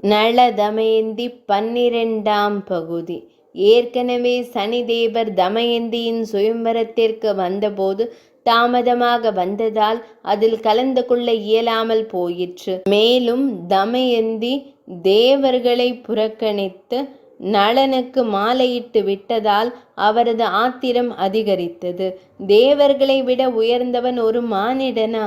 நள தமயந்தி 12ஆம் பகுதி. ஏற்கனவே சனிதேவர் தமயந்தியின் சுயம்வரத்திற்கு வந்தபோது தாமதமாக வந்ததால் அதில் கலந்து கொள்ள இயலாமல் போயிற்று. மேலும் தமயந்தி தேவர்களை புறக்கணித்து நளனுக்கு மாலையிட்டு விட்டதால் அவரது ஆத்திரம் அதிகரித்தது. தேவர்களை விட உயர்ந்தவன் ஒரு மானிடனா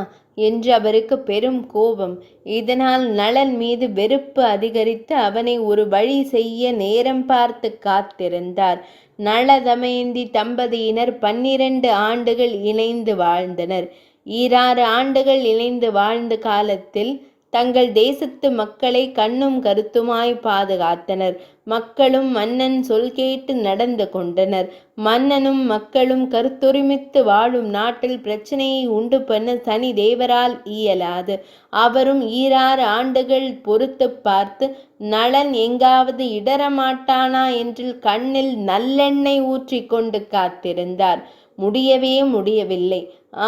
என்று அவருக்கு பெரும் கோபம். இதனால் நளன் மீது வெறுப்பு அதிகரித்து அவனை ஒரு வழி செய்ய நேரம் பார்த்து காத்திருந்தார். நள தமயந்தி தம்பதியினர் 12 ஆண்டுகள் இணைந்து வாழ்ந்தனர். 6 ஆண்டுகள் இணைந்து வாழ்ந்த காலத்தில் தங்கள் தேசத்து மக்களை கண்ணும் கருத்துமாய் பாதுகாத்தனர். மக்களும் மன்னன் சொல் கேட்டு நடந்து கொண்டனர். மன்னனும் மக்களும் கருத்தொருமித்து வாழும் நாட்டில் பிரச்சனையை உண்டு பண்ண சனி தேவரால் இயலாது. அவரும் 6 ஆண்டுகள் பொறுத்து பார்த்து நளன் எங்காவது இடரமாட்டானா என்று கண்ணில் நல்லெண்ணெய் ஊற்றி கொண்டு காத்திருந்தார். முடியவே முடியவில்லை.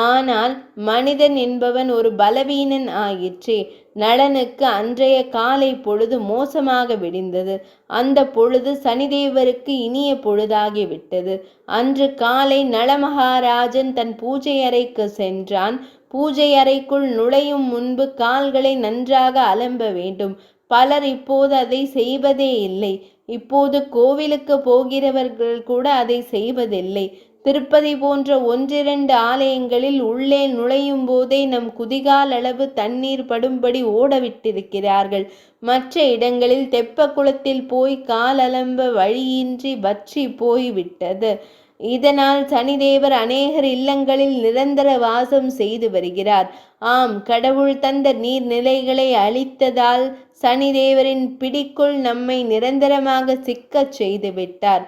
ஆனால் மனிதன் என்பவன் ஒரு பலவீனன் ஆயிற்றே. நளனுக்கு அன்றைய காலை பொழுது மோசமாக விடிந்தது. அந்த பொழுது சனிதேவருக்கு இனிய பொழுதாகிவிட்டது. அன்று காலை நளமகாராஜன் தன் பூஜை அறைக்கு சென்றான். பூஜை அறைக்குள் நுழையும் முன்பு கால்களை நன்றாக அலம்ப வேண்டும். பலர் இப்போது அதை செய்வதே இல்லை. இப்போது கோவிலுக்கு போகிறவர்கள் கூட அதை செய்வதில்லை. திருப்பதி போன்ற 1-2 ஆலயங்களில் உள்ளே நுழையும் போதே நம் குதிகால் அளவு தண்ணீர் படும்படி ஓடவிட்டிருக்கிறார்கள். மற்ற இடங்களில் தெப்ப குளத்தில் போய் கால் அலம்ப வழியின்றி வற்றி போய்விட்டது. இதனால் சனிதேவர் அநேகர் இல்லங்களில் நிரந்தர வாசம் செய்து வருகிறார். ஆம், கடவுள் தந்த நீர்நிலைகளை அழித்ததால் சனிதேவரின் பிடிக்குள் நம்மை நிரந்தரமாக சிக்கச் செய்து விட்டார்.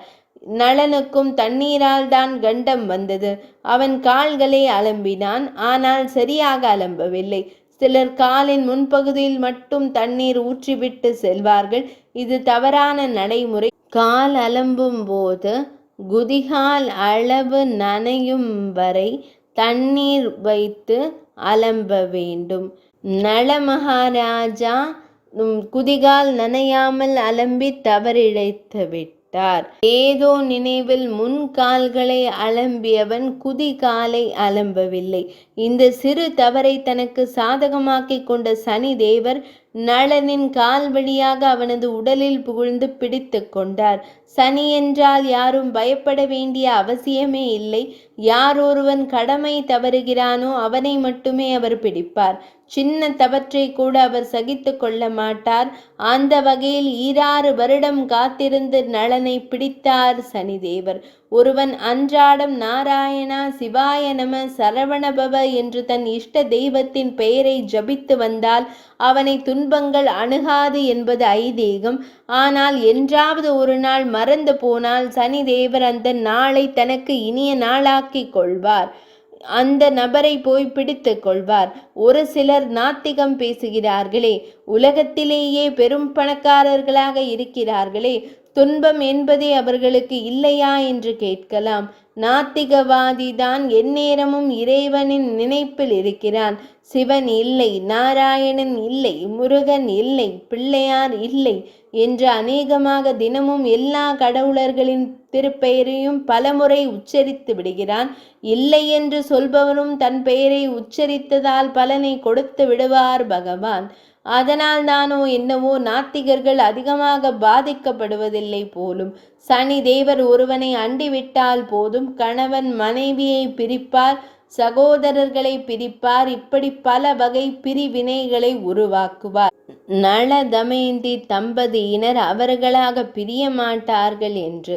நளனுக்கும் தண்ணீரால் தான் கண்டம் வந்தது. அவன் கால்களை அலம்பினான். ஆனால் சரியாக அலம்பவில்லை. சிலர் காலின் முன்பகுதியில் மட்டும் தண்ணீர் ஊற்றிவிட்டு செல்வார்கள். இது தவறான நடைமுறை. கால் அலம்பும் போது குதிகால் அளவு நனையும் வரை தண்ணீர் வைத்து அலம்ப வேண்டும். நள மகாராஜா குதிகால் நனையாமல் அலம்பி தவறிழைத்து விட்டார். ஏதோ நினைவில் முன் கால்களை அலம்பியவன் குதிகாலை அலம்பவில்லை. இந்த சிறு தவறை தனக்கு சாதகமாக்கிக் கொண்ட சனி தேவர் நளனின் கால் வழியாக அவனது உடலில் புகுந்து பிடித்து கொண்டார். சனி என்றால் யாரும் பயப்பட வேண்டிய அவசியமே இல்லை. யார் ஒருவன் கடமை தவறுகிறானோ அவனை மட்டுமே அவர் பிடிப்பார். சின்ன தவற்றை கூட அவர் சகித்து கொள்ள மாட்டார். அந்த வகையில் 6 வருடம் காத்திருந்து நளனை பிடித்தார் சனிதேவர். ஒருவன் அன்றாடம் நாராயணா, சிவாய நம, சரவணபவ என்று தன் இஷ்ட தெய்வத்தின் பெயரை ஜபித்து வந்தால் அவனை துன்பங்கள் அணுகாது என்பது ஐதீகம். ஆனால் என்றாவது ஒரு நாள் மறந்து போனால் சனிதேவர் அந்த நாளை தனக்கு இனிய நாளாக்கி கொள்வார். அந்த நபரை போய் பிடித்து கொள்வார். ஒரு சிலர் நாத்திகம் பேசுகிறார்களே, உலகத்திலேயே பெரும் பணக்காரர்களாக இருக்கிறார்களே, துன்பம் என்பதே அவர்களுக்கு இல்லையா என்று கேட்கலாம். நாத்திகவாதிதான் எந்நேரமும் இறைவனின் நினைப்பில் இருக்கிறான். சிவன் இல்லை, நாராயணன் இல்லை, முருகன் இல்லை, பிள்ளையார் இல்லை என்று அநேகமாக தினமும் எல்லா கடவுளர்களின் திருப்பெயரையும் பலமுறை உச்சரித்து விடுகிறான். இல்லை என்று சொல்பவரும் தன் பெயரை உச்சரித்ததால் பலனை கொடுத்து விடுவார் பகவான். அதனால் தானோ என்னவோ நாத்திகர்கள் அதிகமாக பாதிக்கப்படுவதில்லை போலும். சனி தேவர் ஒருவனை அண்டிவிட்டால் போதும், கணவன் மனைவியை பிரிப்பார், சகோதரர்களை பிரிப்பார், இப்படி பல வகை பிரிவினைகளை உருவாக்குவார். நள தமயந்தி தம்பதியினர் அவர்களாக பிரிய மாட்டார்கள் என்று.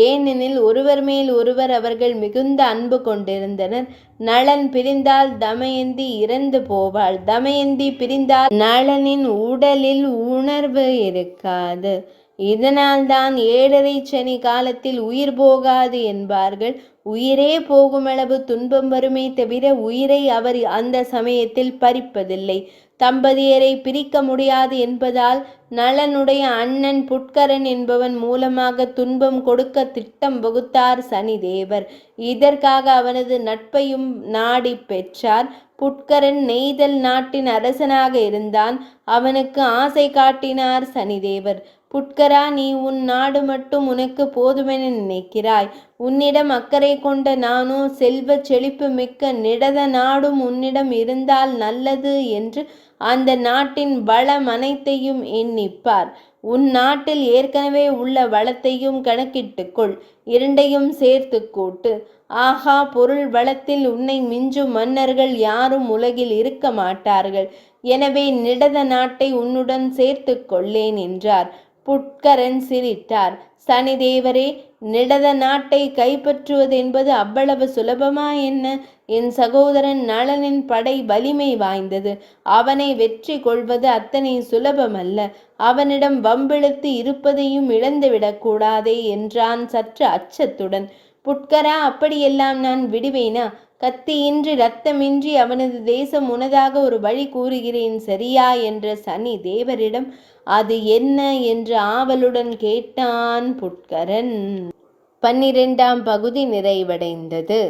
ஏனெனில் ஒருவர் மேல் ஒருவர் அவர்கள் மிகுந்த அன்பு கொண்டிருந்தனர். நளன் பிரிந்தால் தமயந்தி இறந்து போவாள். தமயந்தி பிரிந்தால் நளனின் உடலில் உணர்வு இருக்காது. இதனால்தான் 7.5 சனி காலத்தில் உயிர் போகாது என்பார்கள். உயிரே போகுமளவு துன்பம் வருமே தவிர உயிரை அவர் அந்த சமயத்தில் பறிப்பதில்லை. தம்பதியரை பிரிக்க முடியாது என்பதால் நளனுடைய அண்ணன் புட்கரன் என்பவன் மூலமாக துன்பம் கொடுக்க திட்டம் வகுத்தார் சனிதேவர். இதற்காக அவனது நட்பையும் நாடி பெற்றார். புட்கரன் நெய்தல் நாட்டின் அரசனாக இருந்தான். அவனுக்கு ஆசை காட்டினார் சனிதேவர். புட்கரா, நீ உன் நாடு மட்டும் உனக்கு போதுமென நினைக்கிறாய். உன்னிடம் அக்கறை கொண்ட நானோ செல்வ செழிப்பு மிக்க நிடத நாடும் உன்னிடம் இருந்தால் நல்லது என்று அந்த நாட்டின் வளம் அனைத்தையும் எண்ணிப்பார். உன் நாட்டில் ஏற்கனவே உள்ள வளத்தையும் கணக்கிட்டுக்கொள். இரண்டையும் சேர்த்து கூட்டு. ஆகா, பொருள் வளத்தில் உன்னை மிஞ்சும் மன்னர்கள் யாரும் உலகில் இருக்க மாட்டார்கள். எனவே நிடத நாட்டை உன்னுடன் சேர்த்து கொள்ளேன் என்றார். புட்கரன் சிரித்தார். சனிதேவரே, நிடத நாட்டை கைப்பற்றுவது என்பது அவ்வளவு சுலபமா என்ன? என் சகோதரன் நளனின் படை வலிமை வாய்ந்தது. அவனை வெற்றி கொள்வது அத்தனை சுலபமல்ல. அவனிடம் வம்பிழுத்து இருப்பதையும் இழந்துவிடக்கூடாதே என்றான் சற்று அச்சத்துடன். புட்கரா, அப்படியெல்லாம் நான் விடுவேனா? கத்தியின்றி இரத்தமின்றி அவனது தேசம் உனதாக ஒரு வழி கூறுகிறேன், சரியா என்ற சனி தேவரிடம் அது என்ன என்று ஆவலுடன் கேட்டான் புட்கரன். 12ஆம் பகுதி நிறைவடைந்தது.